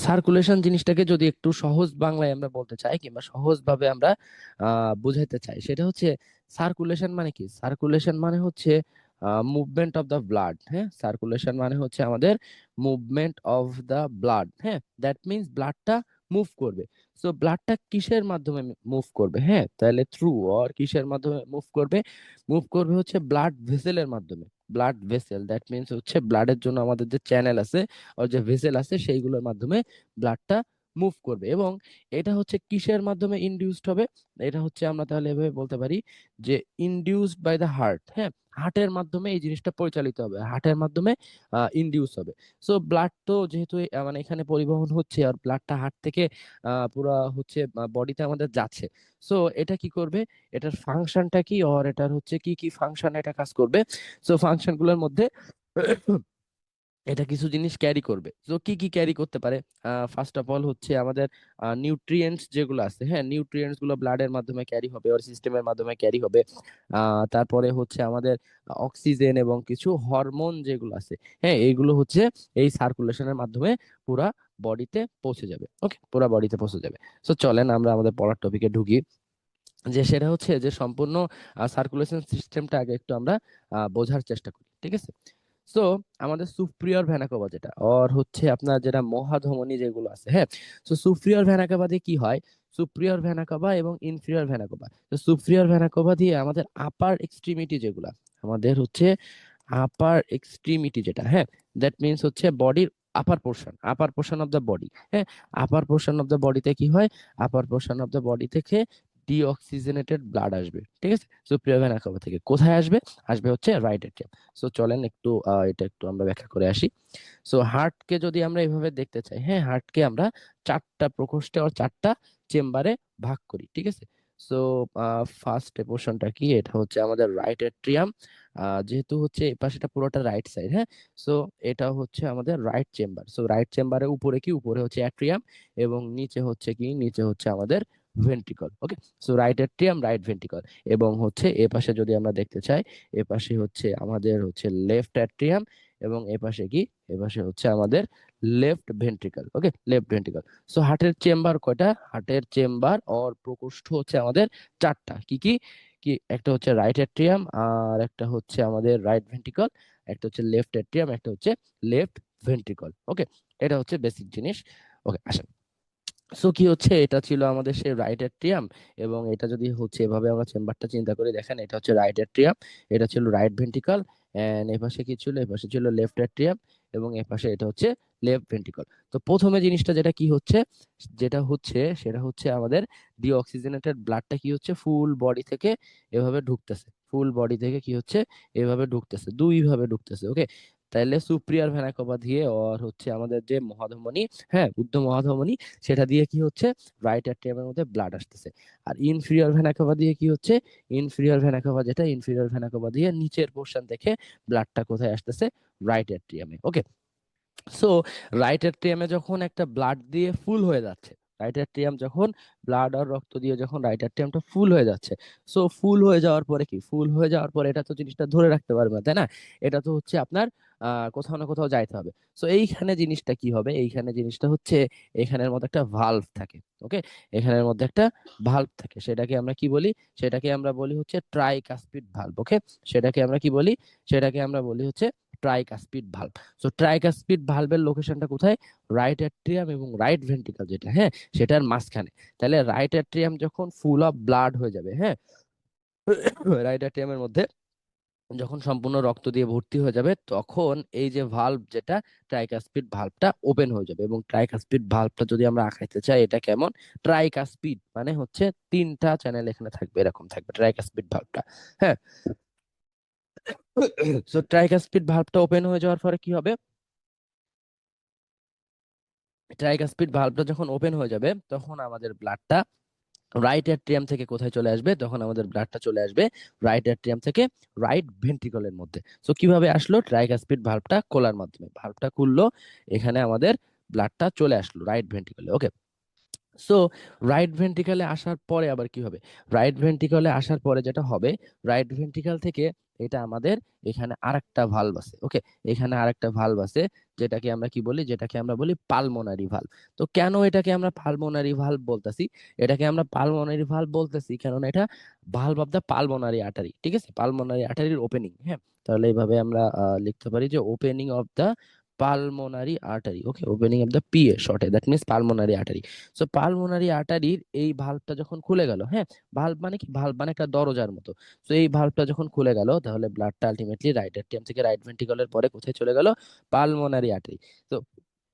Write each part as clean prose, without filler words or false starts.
Circulation জিনিসটাকে যদি একটু সহজ বাংলায় আমরা বলতে চাই কিংবা সহজভাবে আমরা বুঝাইতে চাই, সেটা হচ্ছে সার্কুলেশন মানে কি? সার্কুলেশন মানে হচ্ছে মুভমেন্ট অফ দ্য ব্লাড। হ্যাঁ, সার্কুলেশন মানে হচ্ছে আমাদের মুভমেন্ট অফ দ্য ব্লাড। হ্যাঁ, দ্যাট মিনস ব্লাডটা মুভ করবে। সো ব্লাডটা কিসের মাধ্যমে মুভ করবে? হ্যাঁ, তাহলে থ্রু অর কিসের মাধ্যমে মুভ করবে? মুভ করবে হচ্ছে ব্লাড ভেসেলের মাধ্যমে। ব্লাড ভেসেল দ্যাট মিনস হচ্ছে ব্লাডের জন্য আমাদের যে চ্যানেল আছে আর যে ভেসেল আছে সেইগুলোর মাধ্যমে ব্লাডটা মুভ করবে। এবং এটা হচ্ছে কিসের মাধ্যমে ইনডিউসড হবে? এটা হচ্ছে আমরা তাহলে এভাবে বলতে পারি যে ইনডিউসড বাই দ্য হার্ট। হ্যাঁ, হার্টের মাধ্যমে এই জিনিসটা পরিচালিত হবে, হার্টের মাধ্যমে ইনডিউস হবে। সো ব্লাড তো যেহেতু মানে এখানে পরিবহন হচ্ছে আর ব্লাডটা হার্ট থেকে পুরো হচ্ছে বডিতে আমাদের যাচ্ছে। সো এটা কি করবে? এটার ফাংশনটা কি, আর এটার হচ্ছে কি কি ফাংশন এটা কাজ করবে? সো ফাংশনগুলোর মধ্যে এটা কিছু জিনিস ক্যারি করবে। তো কি কি ক্যারি করতে পারে? ফার্স্ট অফ অল হচ্ছে আমাদের নিউট্রিয়েন্টস যেগুলো আছে, হ্যাঁ, নিউট্রিয়েন্টস গুলো ব্লাডের মাধ্যমে ক্যারি হবে ওর সিস্টেমের মাধ্যমে ক্যারি হবে। তারপরে হচ্ছে আমাদের অক্সিজেন এবং কিছু হরমোন যেগুলো আছে, হ্যাঁ, এইগুলো হচ্ছে এই সার্কুলেশনের মাধ্যমে পুরা বডিতে পৌঁছে যাবে। ওকে, পুরা বডিতে পৌঁছে যাবে। তো চলেন আমরা আমাদের পড়ার টপিকে ঢুকি, যে সেটা হচ্ছে যে সম্পূর্ণ সার্কুলেশন সিস্টেমটা আগে একটু আমরা বোঝার চেষ্টা করি, ঠিক আছে? সো আমাদের সুপ্রিয়র ভেনাকোবা যেটা আর হচ্ছে আপনার যেটা মহাধমনী যেগুলো আছে, হ্যাঁ, তো সুপ্রিয়র ভেনাকোবা দিয়ে কি হয়? সুপ্রিয়র ভেনাকোবা এবং ইনফিরিয়র ভেনাকোবা। তো সুপ্রিয়র ভেনাকোবা দিয়ে আমাদের আপার এক্সট্রিমিটি যেগুলা, আমাদের হচ্ছে আপার এক্সট্রিমিটি যেটা, হ্যাঁ, দ্যাট মিনস হচ্ছে বডির আপার পোর্শন অফ দ্য বডি। হ্যাঁ, আপার পোর্শন অফ দ্য বডিতে কি হয়? আপার পোর্শন অফ দ্য বডি থেকে ডিঅক্সিজেনেটেড ব্লাড আসবে, ঠিক আছে? সুপ্রিয়র ভেনা কাভা থেকে কোথায় আসবে? আসবে হচ্ছে রাইট এট্রিয়াম। সো চলেন একটু এটা একটু আমরা ব্যাখ্যা করে আসি। সো হার্টকে যদি আমরা এভাবে দেখতে চাই, হ্যাঁ, হার্টকে আমরা চারটা প্রকোষ্ঠে আর চারটা চেম্বারে ভাগ করি, ঠিক আছে? সো ফার্স্ট পোর্শনটা কি? এটা হচ্ছে আমাদের রাইট এট্রিয়াম। যেহেতু হচ্ছে এই পাশেটা পুরোটা রাইট সাইড, হ্যাঁ, সো এটা হচ্ছে আমাদের রাইট চেম্বার। সো রাইট চেম্বারের উপরে কি? উপরে হচ্ছে অ্যাট্রিয়াম এবং নিচে হচ্ছে কি? নিচে হচ্ছে আমাদের ventricle. Okay, so right atrium, right ventricle. এবং হচ্ছে এ পাশে যদি আমরা দেখতে চাই, এ পাশে হচ্ছে আমাদের হচ্ছে লেফট অ্যাট্রিয়াম এবং এ পাশে কি? এ পাশে হচ্ছে আমাদের লেফট ভেন্ট্রিকল। ওকে, লেফট ভেন্ট্রিকল। সো হার্টের চেম্বার কয়টা? হার্টের চেম্বার অর প্রকোষ্ঠ হচ্ছে আমাদের চারটা। কি কি? কি একটা হচ্ছে রাইট অ্যাট্রিয়াম, আর একটা হচ্ছে আমাদের রাইট ভেন্ট্রিকল, একটা হচ্ছে লেফট অ্যাট্রিয়াম, একটা হচ্ছে লেফট ভেন্ট্রিকল। ওকে, এটা হচ্ছে বেসিক জিনিস। ওকে, আসেন। সো কি হচ্ছে? এটা ছিল আমাদের সেই রাইট অ্যাট্রিয়াম। এবং এটা যদি হচ্ছে এভাবে আমরা চেম্বারটা চিন্তা করে দেখেন, এটা হচ্ছে রাইট অ্যাট্রিয়াম, এটা ছিল রাইট ভেন্ট্রিকল, এন্ড এই পাশে কি ছিল? এই পাশে ছিল লেফট অ্যাট্রিয়াম এবং এই পাশে এটা হচ্ছে লেফট ভেন্ট্রিকল। তো প্রথমে জিনিসটা যেটা কি হচ্ছে, যেটা হচ্ছে সেটা হচ্ছে আমাদের ডিঅক্সিজেনেটেড ব্লাডটা কি হচ্ছে? ফুল বডি থেকে এভাবে ঢুকতেছে, ফুল বডি থেকে কি হচ্ছে? এভাবে ঢুকতেছে, দুই ভাবে ঢুকতেছে। ওকে, তাইলে সুপ্রিয়ার ভেনাকোবা দিয়ে আর হচ্ছে আমাদের যে মহাধমনী, হ্যাঁ, ঊর্ধ্ব মহাধমনী, সেটা দিয়ে কি হচ্ছে? রাইট অ্যাট্রিয়ামের মধ্যে ব্লাড আসতেছে। আর ইনফিরিয়র ভেনা কাভা দিয়ে কি হচ্ছে? ইনফিরিয়র ভেনা কাভা যেটা, ইনফিরিয়র ভেনা কাভা দিয়ে নিচের পোর্শন থেকে ব্লাডটা কোথায় আসতেছে? রাইট অ্যাট্রিয়ামে। ওকে, সো রাইট অ্যাট্রিয়ামে যখন একটা ব্লাড দিয়ে ফুল হয়ে যাচ্ছে, রাইট অ্যাট্রিয়াম যখন ব্লাড আর রক্ত দিয়ে যখন রাইট অ্যাট্রিয়ামটা ফুল হয়ে যাচ্ছে, সো ফুল হয়ে যাওয়ার পরে কি? ফুল হয়ে যাওয়ার পরে এটা তো জিনিসটা ধরে রাখতে পারবে না, তাই না? এটা তো হচ্ছে আপনার কোথাও না কোথাও যাইতে হবে। সো এইখানে জিনিসটা কি হবে? এইখানে জিনিসটা হচ্ছে এখানের মধ্যে একটা ভালভ থাকে। ওকে, এখানের মধ্যে একটা ভালভ থাকে, সেটাকে আমরা কি বলি? সেটাকে আমরা বলি হচ্ছে ট্রাইকাসপিড ভালভ। ওকে, সেটাকে আমরা কি বলি? সেটাকে আমরা বলি হচ্ছে ট্রাইকাসপিড ভালভ। সো ট্রাইকাসপিড ভালভের লোকেশনটা কোথায়? রাইট অ্যাট্রিয়াম এবং রাইট ভেন্ট্রিকল যেটা, হ্যাঁ, সেটার মাঝখানে। তাহলে রাইট অ্যাট্রিয়াম যখন ফুল অফ ব্লাড হয়ে যাবে, হ্যাঁ, রাইট অ্যাট্রিয়ামের মধ্যে যখন সম্পূর্ণ রক্ত দিয়ে ভর্তি হয়ে যাবে, তখন এই যে ভালভ যেটা, ট্রাইকাসপিড ভালভটা ওপেন হয়ে যাবে। এবং ট্রাইকাসপিড ভালভটা যদি আমরা আঁকাইতে চাই, এটা কেমন? ট্রাইকাসপিড মানে হচ্ছে তিনটা চ্যানেল এখানে থাকবে, এরকম থাকবে ট্রাইকাসপিড ভালভটা। হ্যাঁ, সো ট্রাইকাসপিড ভালভটা ওপেন হয়ে যাওয়ার পরে কি হবে? ট্রাইকাসপিড ভালভটা যখন ওপেন হয়ে যাবে, তখন আমাদের ব্লাডটা রাইট অ্যাট্রিয়াম থেকে কোথায় চলে আসবে? তখন আমাদের ব্লাডটা চলে আসবে রাইট অ্যাট্রিয়াম থেকে রাইট ভেন্ট্রিকলের মধ্যে। সো কিভাবে আসলো? ট্রাইকাসপিড ভালভটা খোলার মাধ্যমে, ভালভটা খুললো, এখানে আমাদের ব্লাডটা চলে আসলো রাইট ভেন্ট্রিকলে। ওকে, সো রাইট ভেন্ট্রিকলে আসার পরে আবার কি হবে? রাইট ভেন্ট্রিকলে আসার পরে যেটা হবে, রাইট ভেন্ট্রিকল থেকে এটা আমাদের এখানে আরেকটা ভালভ আছে। ওকে, এখানে আরেকটা ভালভ আছে, যেটাকে আমরা কি বলি, যেটাকে আমরা বলি পালমোনারি ভালভ। তো কেন এটাকে আমরা পালমোনারি ভালভ বলতেছি? এটাকে আমরা পালমোনারি ভালভ বলতেছি কারণ এটা valve of the pulmonary artery, ঠিক আছে, পালমোনারি আর্টারির ওপেনিং। হ্যাঁ, তাহলে এইভাবে আমরা লিখতে পারি যে opening of the pulmonary artery. Okay, opening of the PA শর্টে, that means pulmonary artery. So pulmonary আর্টারির এই ভালভটা যখন খুলে গেল, হ্যাঁ, ভালভ মানে কি, ভালভ মানে একটা দরজার মতো। তো এই ভালভটা যখন খুলে গেল, তাহলে ব্লাডটা আলটিমেটলি রাইট এট্রিয়াম থেকে রাইট ভেন্ট্রিকলের পরে কোথায় চলে গেল? Pulmonary artery. তো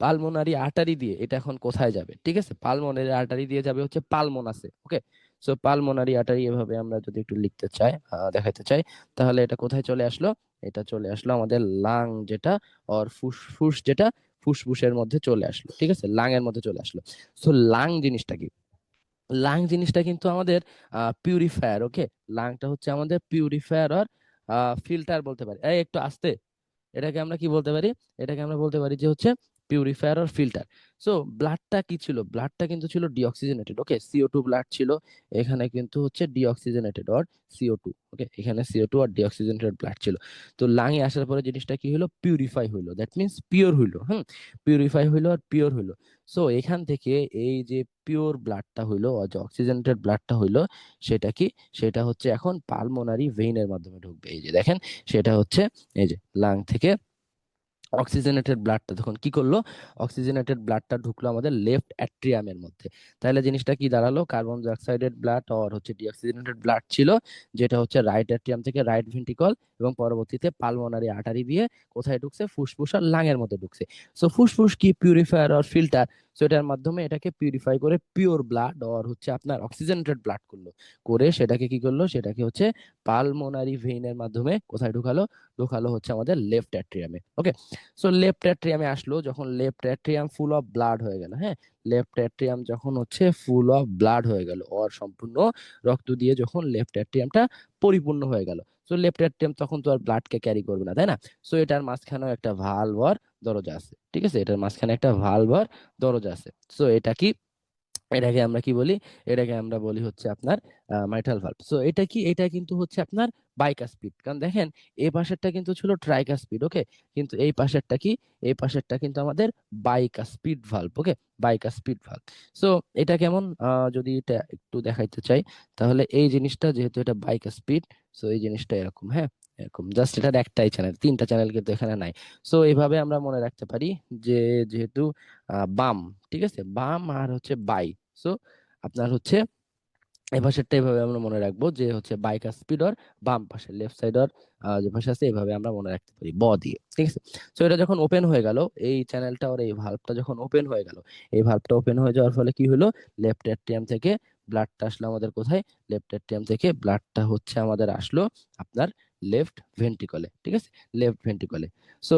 পালমোনারি আর্টারি দিয়ে এটা এখন কোথায় যাবে? ঠিক আছে, পালমোনারি আর্টারি দিয়ে যাবে হচ্ছে পালমোনাসে। ওকে, সো পালমোনারি আর্টারি এভাবে আমরা যদি একটু লিখতে চাই, দেখাতে চাই, তাহলে এটা কোথায় চলে আসলো? এটা চলে আসলো আমাদের লাং যেটা, আর ফুসফুস যেটা, ফুসফুসের মধ্যে চলে আসলো। ঠিক আছে, লাং এর মধ্যে চলে আসলো। সো লাং জিনিসটা কি? লাং জিনিসটা কিন্তু আমাদের পিউরিফায়ার। ওকে, লাংটা হচ্ছে আমাদের পিউরিফায়ার আর ফিল্টার বলতে পারি। এই একটু আস্তে, এটাকে আমরা কি বলতে পারি? এটাকে আমরা বলতে পারি যে হচ্ছে পিউরিফায়ার আর ফিল্টার। সো ব্লাডটা কি ছিল? ব্লাডটা কিন্তু ছিল ডিঅক্সিজেনেটেড। ওকে, CO2 ব্লাড ছিল, এখানে কিন্তু হচ্ছে ডিঅক্সিজেনেটেড অর CO2। ওকে, এখানে CO2 আর ডিঅক্সিজেনেটেড ব্লাড ছিল। তো লাঙে আসার পরে জিনিসটা কি হলো? পিউরিফাই হইলো, দ্যাট মিন্স পিওর হইলো। হুম, পিউরিফাই হইলো আর পিওর হইলো। সো এখান থেকে এই যে পিওর ব্লাডটা হইলো, আর যে অক্সিজেনেটেড ব্লাডটা হইলো, সেটা কি? সেটা হচ্ছে এখন পালমোনারি ভেইনের মাধ্যমে ঢুকবে। এই যে দেখেন, সেটা হচ্ছে এই যে লাং থেকে অক্সিজেনেটেড ব্লাডটা তখন কি করলো? অক্সিজেনেটেড ব্লাডটা ঢুকলো আমাদের লেফট অ্যাট্রিয়ামের মধ্যে। তাহলে জিনিসটা কি দাঁড়ালো? কার্বন ডাইঅক্সাইডেড ব্লাড আর হচ্ছে ডিঅক্সিজেনেটেড ব্লাড ছিল, যেটা হচ্ছে রাইট অ্যাট্রিয়াম থেকে রাইট ভেন্ট্রিকল এবং পরবর্তীতে পালমোনারি আর্টারি দিয়ে কোথায় ঢুকছে? ফুসফুস আর লাংয়ের মধ্যে ঢুকছে। সো ফুসফুস কি? পিউরিফায়ার আর ফিল্টার। সো এটার মাধ্যমে এটাকে পিউরিফাই করে পিওর ব্লাড আর হচ্ছে আপনার অক্সিজেনেটেড ব্লাড করলো, করে সেটাকে কি করলো? সেটাকে হচ্ছে পালমোনারি ভেইনের মাধ্যমে কোথায় ঢুকালো? ঢুকালো হচ্ছে আমাদের লেফট অ্যাট্রিয়ামে। ওকে, সো লেফট অ্যাট্রিয়ামে আসলো, যখন left atrium full of blood হয়ে গেল, হ্যাঁ, লেফট অ্যাট্রিয়াম যখন হচ্ছে ফুল অফ ব্লাড হয়ে গেল, ওর সম্পূর্ণ রক্ত দিয়ে যখন লেফট অ্যাট্রিয়ামটা পরিপূর্ণ হয়ে গেল, সো লেফট অ্যাট্রিয়াম তখন তো আর ব্লাডকে ক্যারি করবে না, তাই না? সো এটার মাঝখানেও একটা ভালভ আর দরজা আছে। ঠিক আছে, এটার মাঝখানে একটা ভালভ আর দরজা আছে। সো এটা কি? এটাকে আমরা কি বলি? এটাকে আমরা বলি হচ্ছে আপনার মাইট্রাল ভালভ। সো এটা কি? এটা কিন্তু হচ্ছে আপনার বাইকাসপিড। কারণ দেখেন, এই পাশেরটা কিন্তু ছিল ট্রাইকাসপিড। ওকে, কিন্তু এই পাশেরটা কি? এই পাশেরটা কিন্তু আমাদের বাইকাসপিড ভালভ। ওকে, বাইকাসপিড ভালভ। সো এটা কেমন? যদি এটা একটু দেখাইতে চাই, তাহলে এই জিনিসটা যেহেতু এটা বাইকাসপিড, সো এই জিনিসটা এরকম, হ্যাঁ, এরকম জাস্ট এটার একটাই চ্যানেল, তিনটা চ্যানেল কিন্তু এখানে নাই। সো এইভাবে আমরা মনে রাখতে পারি যে যেহেতু বাম, ঠিক আছে, বাম আর হচ্ছে বাই। সো আপনার হচ্ছে এই পাশেরটা এভাবে আমরা মনে রাখবো যে হচ্ছে বাইকার স্পিড আর বাম পাশে লেফট সাইড আর যে পাশে আছে, এভাবে আমরা মনে রাখতে পারি ব দিয়ে। ঠিক আছে, তো এটা যখন ওপেন হয়ে গেল, এই চ্যানেলটা আর এই ভালভটা যখন ওপেন হয়ে গেল, এই ভালভটা ওপেন হয়ে যাওয়ার ফলে কি হলো? লেফট অ্যাট্রিয়াম থেকে ব্লাডটা আসলো আমাদের কোথায়? লেফট অ্যাট্রিয়াম থেকে ব্লাডটা হচ্ছে আমাদের আসলো আপনার লেফট ভেন্ট্রিকলে। ঠিক আছে, লেফট ভেন্ট্রিকলে। সো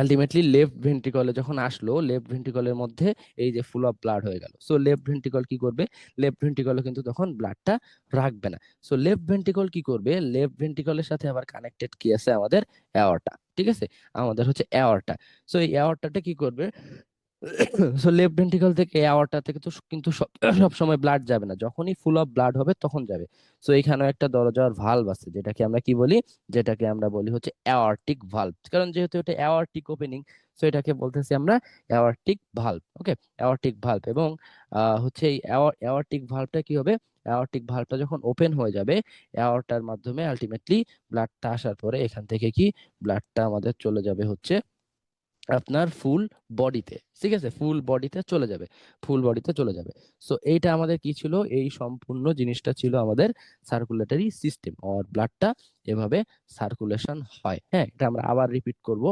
আলটিমেটলি লেফট ভেন্ট্রিকলে যখন আসলো, লেফট ভেন্ট্রিকলের মধ্যে এই যে ফুল অফ ব্লাড হয়ে গেল। সো লেফট ভেন্ট্রিকল কি করবে? লেফট ভেন্ট্রিকলে কিন্তু তখন ব্লাডটা রাখবে না। সো লেফট ভেন্ট্রিকল কি করবে? লেফট ভেন্ট্রিকলের সাথে আবার কানেক্টেড কি আছে? আমাদের অ্যাওর্টা। ঠিক আছে, আমাদের হচ্ছে অ্যাওর্টা। সো এই অ্যাওর্টাটা কি করবে? সো লেফট ভেন্ট্রিকল থেকে এয়ারটা থেকে তো কিন্তু সব সময় ব্লাড যাবে না, যখনই ফুল অফ ব্লাড হবে তখন যাবে। সো এখানেও একটা দরজার ভালভ আছে, যেটাকে আমরা কি বলি? যেটাকে আমরা বলি হচ্ছে অ্যাওর্টিক ভালভ। কারণ যেহেতু এটা অ্যাওর্টিক ওপেনিং, সো এটাকে বলতেছি আমরা অ্যাওর্টিক ভালভ। ওকে, অ্যাওর্টিক ভালভ। এবং হচ্ছে এই অ্যাওর্টিক ভালভটা কি হবে? অ্যাওর্টিক ভালভটা যখন ওপেন হয়ে যাবে, অ্যাওর্টার মাধ্যমে আলটিমেটলি ব্লাডটা আসার পরে এখান থেকে কি ব্লাডটা আমাদের চলে যাবে হচ্ছে আপনার ফুল বডিতে। ঠিক আছে, ফুল বডিতে চলে যাবে, ফুল বডিতে চলে যাবে। সো এইটা আমাদের কি ছিল? এই সম্পূর্ণ জিনিসটা ছিল আমাদের সার্কুলেটরি সিস্টেম, আর ব্লাডটা এভাবে সার্কুলেশন হয়। হ্যাঁ, এটা আমরা আবার রিপিট করব,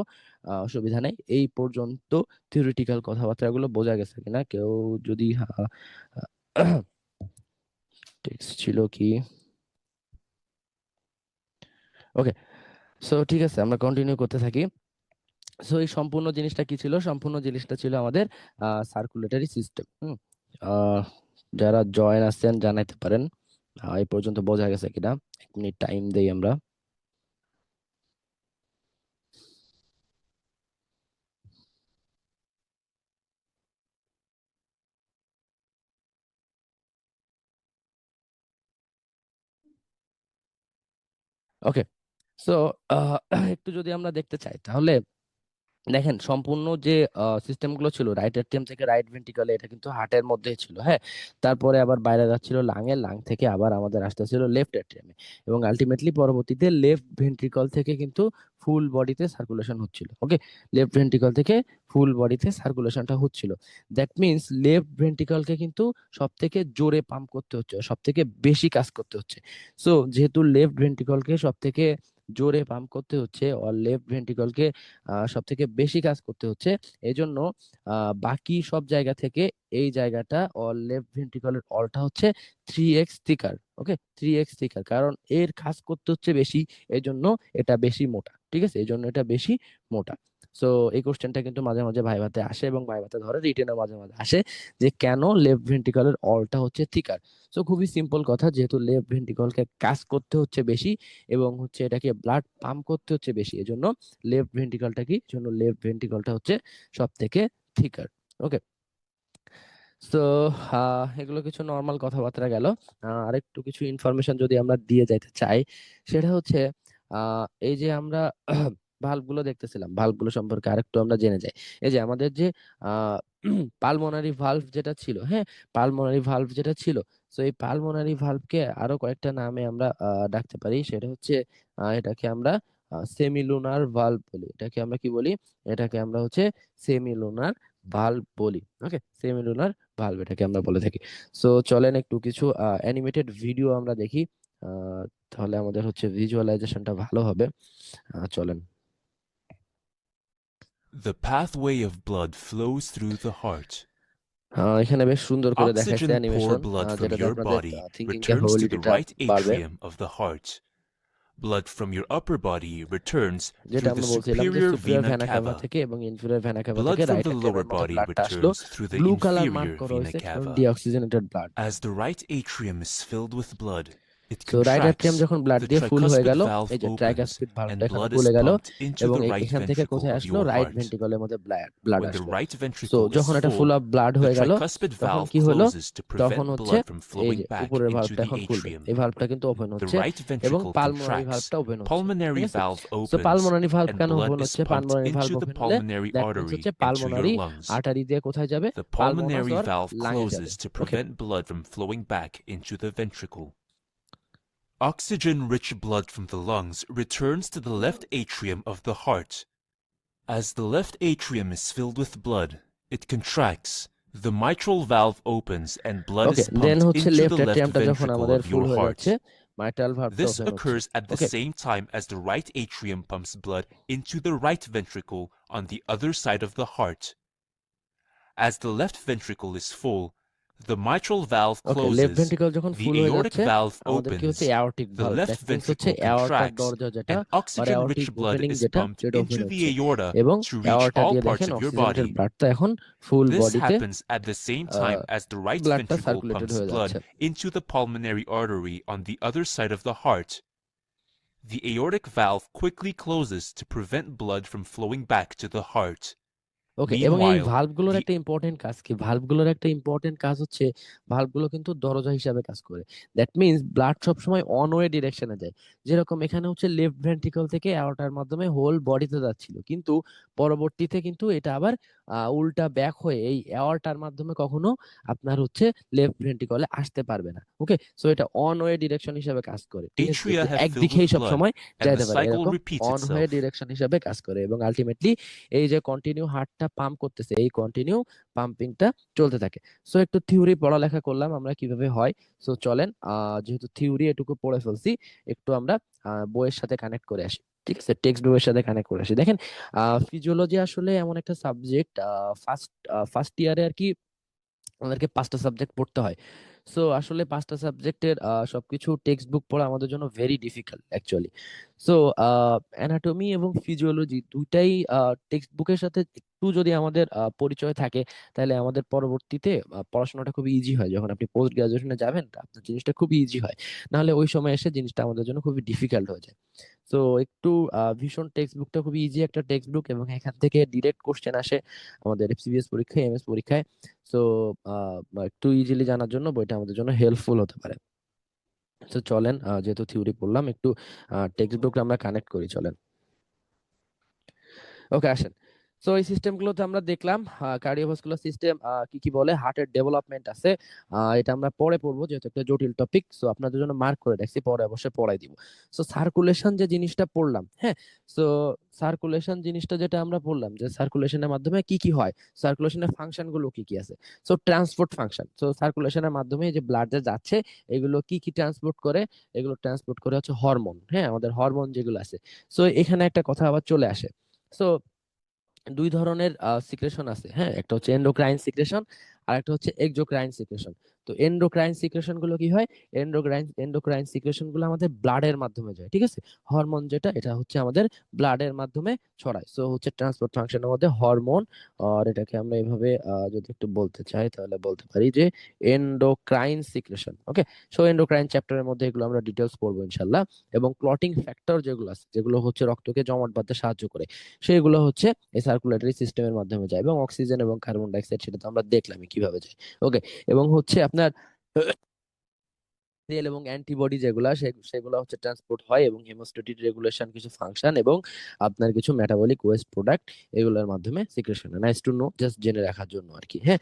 অসুবিধা নেই। এই পর্যন্ত থিওরিটিক্যাল কথাবার্তাগুলো বোঝা গেছে কিনা? কেউ যদি টেক্সট ছিল কি? ওকে, সো ঠিক আছে, আমরা কন্টিনিউ করতে থাকি। সো এই সম্পূর্ণ জিনিসটা কি ছিল? সম্পূর্ণ জিনিসটা ছিল আমাদের সার্কুলেটরি সিস্টেম। আহ, যারা জয়েন আছেন জানাইতে পারেন এই পর্যন্ত বোঝা গেছে কিনা। 1 মিনিট টাইম দেই আমরা। ওকে, সো একটু যদি আমরা দেখতে চাই তাহলে দেখেন সম্পূর্ণ যে সিস্টেম গুলো ছিল রাইট এট্রিয়াম থেকে রাইট ভেন্ট্রিকলে, এটা কিন্তু হার্টের মধ্যেই ছিল, হ্যাঁ। তারপরে আবার বাইরে যাচ্ছিল লাঙে, লাং থেকে আবার আমাদের আসতেছিল লেফট এট্রিয়ামে, এবং আলটিমেটলি পরবর্তীতে লেফট ভেন্ট্রিকল থেকে কিন্তু ফুল বডিতে সার্কুলেশন হচ্ছিল। ওকে, লেফট ভেন্ট্রিকল থেকে ফুল বডিতে সার্কুলেশনটা হচ্ছিল। দ্যাট মিনস লেফট ভেন্ট্রিকলকে কিন্তু সব থেকে জোরে পাম্প করতে হচ্ছে, সব থেকে বেশি কাজ করতে হচ্ছে। সো যেহেতু লেফট ভেন্ট্রিকলকে সব থেকে জোরে পাম্প করতে হচ্ছে, আর লেফট ভেন্ট্রিকলকে সব থেকে বেশি কাজ করতে হচ্ছে, এই জন্য বাকি সব জায়গা থেকে এই জায়গাটা অল লেফট ভেন্ট্রিকলের অলটা হচ্ছে 3x থিকার। ওকে, 3x থিকার, কারণ এর কাজ করতে হচ্ছে বেশি, এই জন্য এটা বেশি মোটা। ঠিক আছে, এই জন্য এটা বেশি মোটা। সো এই কোশ্চেনটা কিন্তু মাঝে মাঝে ভাইভাতে আসে, এবং ভাইভাতে ধরে রিটেনও মাঝে মাঝে আসে, যে কেন লেফট ভেন্ট্রিকলের অলটা হচ্ছে থিকার। সো খুবই সিম্পল কথা, যেহেতু লেফট ভেন্ট্রিকলকে কাজ করতে হচ্ছে বেশি এবং হচ্ছে এটাকে ব্লাড পাম্প করতে হচ্ছে বেশি, এজন্য লেফট ভেন্ট্রিকলটা কি জন্য লেফট ভেন্ট্রিকলটা হচ্ছে সব থেকে থিকার। ওকে, তো এগুলো কিছু নর্মাল কথাবার্তা গেল। আরেকটু কিছু ইনফরমেশন যদি আমরা দিয়ে যাইতে চাই, সেটা হচ্ছে এই যে আমরা ভাল্ব গুলো দেখতেছিলাম, ভাল্ব গুলো সম্পর্কে আরেকটু আমরা জেনে যাই। এই যে আমাদের যে পালমোনারি ভালভ যেটা ছিল, হ্যাঁ, পালমোনারি ভালভ যেটা ছিল, তো এই পালমোনারি ভালভকে আরো কয়েকটা নামে আমরা ডাকতে পারি। সেটা হচ্ছে এটাকে আমরা সেমিলুনার ভালভ বলি। এটাকে আমরা কি বলি? এটাকে আমরা হচ্ছে সেমিলুনার ভালভ বলি। ওকে, সেমিলুনার ভালভ এটাকে আমরা বলে থাকি। সো চলেন একটু কিছু অ্যানিমেটেড ভিডিও আমরা দেখি, আহ, তাহলে আমাদের হচ্ছে ভিজুয়ালাইজেশনটা ভালো হবে। চলেন। The pathway of blood flows through the heart. এখানে বেশ সুন্দর করে দেখাইছে Oxygen poor animation, blood from যেটাতে your আপনাদের body thinking returns to the ক্যাপাবিলিটিটা right বাড়বে। atrium of the heart. Blood from your upper body returns যেটা through the আমরা বলছিলাম যে superior superior vena vena CAVA cava. থেকে এবং ইনফিরিয়র ভেনা কাভা থেকে Blood from right the lower এট্রিয়ামের মধ্যে body ব্লাডটা আসলো। returns through the blue colour mark inferior করা vena হয়েছে কারণ cava. Deoxygenated blood. As the right atrium is filled with blood, it so right atrium contracts, যখন blood the দিয়ে ফুল হয়ে tricuspid গেল, valve এই যে opens, ট্রাইকাসপিড ভালভটা and এখানে blood is খুলে গেল, pumped into এবং the right এখান থেকে ventricle কোথায় of আসলো? your right heart. ভেন্ট্রিকলের মধ্যে ব্লাড When the আসলো। right সো ventricle is যখন এটা ফুল full, অফ ব্লাড the হয়ে গেল, tricuspid তখন valve কি হলো? closes to তখন prevent হচ্ছে blood from এই flowing যে back উপরের into ভালভটা the এখন খুলবে, atrium. এই ভালভটা কিন্তু ওপেন The হচ্ছে, right এবং ventricle পালমোনারি contracts, ভালভটা ওপেন হচ্ছে। ঠিক pulmonary আছে, valve so opens, pulmonary valve and কেন blood ওপেন is হচ্ছে? pumped pulmonary valve into the open হলে pulmonary দ্যাট মিনস artery হচ্ছে into your pulmonary lungs. Artery দিয়ে কোথায় যাবে? The পালমোনাস pulmonary অর valve লাঙে যাবে। closes to okay, prevent blood from flowing back into the ventricle. Oxygen-rich blood from the lungs returns to the left atrium of the heart. As the left atrium is filled with blood, it contracts, the mitral valve opens, and blood okay, is then pumped হচ্ছে into left the left এট্রিয়ামটা যখন ventricle আমাদের of full your হয়ে যাচ্ছে, heart. Mitral ভালভটা This open হচ্ছে। occurs at the okay, same time as the right atrium pumps blood into the right ventricle on the other side of the heart. As the left ventricle is full, the mitral valve okay, left closes, ventricle যখন the full হয়ে aortic যাচ্ছে, valve আমাদের কি opens, হচ্ছে? Aortic the valve, left that means হচ্ছে ventricle এয়ারটার contracts, দরজা যেটা, and আর oxygen-rich aortic blood opening is যেটা, pumped সেটা into ওপেন the হচ্ছে, aorta এবং to reach এয়ারটা all দিয়ে parts দেখেন of your অক্সিজেনেটেড body. ব্লাডটা এখন ফুল This বডিতে happens at the same time as the right ব্লাডটা ventricle circulated pumps হয়ে blood যাচ্ছে। into the pulmonary artery on the other side of the heart. The aortic valve quickly closes to prevent blood from flowing back to the heart. ওকে, এবং এই Meanwhile, ভালভগুলোর the একটা important কাজ কি? ভালভগুলোর একটা important কাজ হচ্ছে, ভালভগুলো কিন্তু দরজা হিসাবে কাজ করে। দ্যাট মিনস ব্লাড সবসময় অন ওয়ে ডিরেকশনে যায়। যেরকম এখানে হচ্ছে লেফট ভেন্ট্রিকল থেকে অ্যাওর্টার মাধ্যমে হোল বডিতে যাচ্ছিল, কিন্তু পরবর্তীতে কিন্তু এটা আবার উল্টা ব্যাক হয়ে এই অ্যাওর্টার মাধ্যমে কখনো আপনার হচ্ছে লেফট ভেন্ট্রিকলে আসতে পারবে না। ওকে, সো এটা অন ওয়ে ডিরেকশন হিসাবে কাজ করে। ঠিক আছে, atria যে have filled একদিকেই with সব blood, সময় and the যাইতে পারে, cycle এরকম repeats on way itself. Direction হিসাবে কাজ করে, এবং আলটিমেটলি এই যে কন্টিনিউ হার্টটা পাম্প করতেছে, এই কন্টিনিউ পাম্পিংটা চলতে থাকে। সো একটু থিওরি পড়ালেখা করলাম আমরা কিভাবে হয়। সো চলেন, যেহেতু থিওরি এটুকু পড়ে ফেলছি, একটু আমরা বইয়ের সাথে কানেক্ট করে আসি। ঠিক আছে, টেক্সট বইয়ের সাথে কানেক্ট করে আসি। দেখেন, ফিজিওলজি আসলে এমন একটা সাবজেক্ট, ফার্স্ট ফার্স্ট ইয়ারে আর কি আমাদেরকে 5টা সাবজেক্ট পড়তে হয়। সো আসলে 5টা সাবজেক্টের সবকিছু টেক্সট বুক পড়া আমাদের জন্য very difficult actually. So anatomy এবং ফিজিওলজি দুইটাই টেক্সট বুকের সাথে একটু যদি আমাদের পরিচয় থাকে, তাহলে আমাদের পরবর্তীতে পড়াশোনাটা খুব ইজি হয়। যখন আপনি পোস্ট গ্রাজুয়েশনে যাবেন, তা আপনার জিনিসটা খুবই ইজি হয়। নাহলে ওই সময় এসে জিনিসটা আমাদের জন্য খুবই ডিফিকাল্ট হয়ে যায়। সো একটু ভীষণ টেক্সট বুকটা খুবই ইজি একটা টেক্সট বুক, এবং এখান থেকে ডিরেক্ট কোশ্চেন আসে আমাদের সিবিএস পরীক্ষায়, এমএস পরীক্ষায়। সো একটু ইজিলি জানার জন্য বইটা আমাদের জন্য হেল্পফুল হতে পারে। তো চলেন যেহেতু থিওরি পড়লাম একটু টেক্সট বুক আমরা কানেক্ট করি, চলেন। ওকে, আসেন। সো এই সিস্টেমগুলোতে আমরা দেখলাম কার্ডিওভাস্কুলার সিস্টেম কি কি বলে, হার্টের ডেভেলপমেন্ট আছে। এটা আমরা পরে পড়বো যেহেতু একটা জটিল টপিক, সো আপনাদের জন্য মার্ক করে রাখছি, পরে অবশ্যই পড়াই দিব। সো সার্কুলেশন যে জিনিসটা পড়লাম, হ্যাঁ, সো সার্কুলেশন জিনিসটা যেটা আমরা বললাম যে সার্কুলেশনের মাধ্যমে কি কি হয়, সার্কুলেশনের ফাংশন গুলো কি কি আছে। সো ট্রান্সপোর্ট ফাংশন, সো সার্কুলেশনের মাধ্যমে যে ব্লাড যে যাচ্ছে এগুলো কি কি ট্রান্সপোর্ট করে, এগুলো ট্রান্সপোর্ট করে হচ্ছে হরমোন, হ্যাঁ, আমাদের হরমোন যেগুলো আছে। সো এখানে একটা কথা আবার চলে আসে। সো দুই ধরনের সিক্রেশন আছে, হ্যাঁ, একটা হচ্ছে এন্ডোক্রাইন সিক্রেশন আর একটা হচ্ছে এক্সোক্রাইন সিক্রেশন। তো এন্ডোক্রাইন সিক্রেশন গুলো কি হয়, এন্ডোক্রাইন সিক্রেশন গুলো আমাদের ব্লাডের মাধ্যমে যায়, ঠিক আছে। হরমোন যেটা এটা হচ্ছে আমাদের ব্লাডের মাধ্যমে ছড়ায়, সো হচ্ছে ট্রান্সপোর্ট ফাংশনের মধ্যে হরমোন। আর এটাকে আমরা এভাবে যদি একটু বলতে চাই তাহলে বলতে পারি যে এন্ডোক্রাইন সিক্রেশন। ওকে, সো এন্ডোক্রাইন চ্যাপ্টারের মধ্যে এগুলো আমরা ডিটেলস পড়বো ইনশাল্লাহ। এবং ক্লটিং ফ্যাক্টর যেগুলো আছে, যেগুলো হচ্ছে রক্তকে জমাট বাঁধতে সাহায্য করে, সেগুলো হচ্ছে এই সার্কুলেটরি সিস্টেমের মাধ্যমে যায়। এবং অক্সিজেন এবং কার্বন ডাই অক্সাইড সেটা তো আমরা দেখলামই কিভাবে যায়। ওকে, এবং হচ্ছে আপনার সেল এবং অ্যান্টিবডি যেগুলা সেগুলো হচ্ছে ট্রান্সপোর্ট হয়, এবং হেমোস্ট্যাটিক রেগুলেশন কিছু ফাংশন, এবং আপনার কিছু মেটাবলিক ওয়েস্ট প্রোডাক্ট এগুলোর মাধ্যমে সিক্রেশন হয়। নাইস টু নো, জাস্ট জেনে রাখার জন্য আর কি, হ্যাঁ।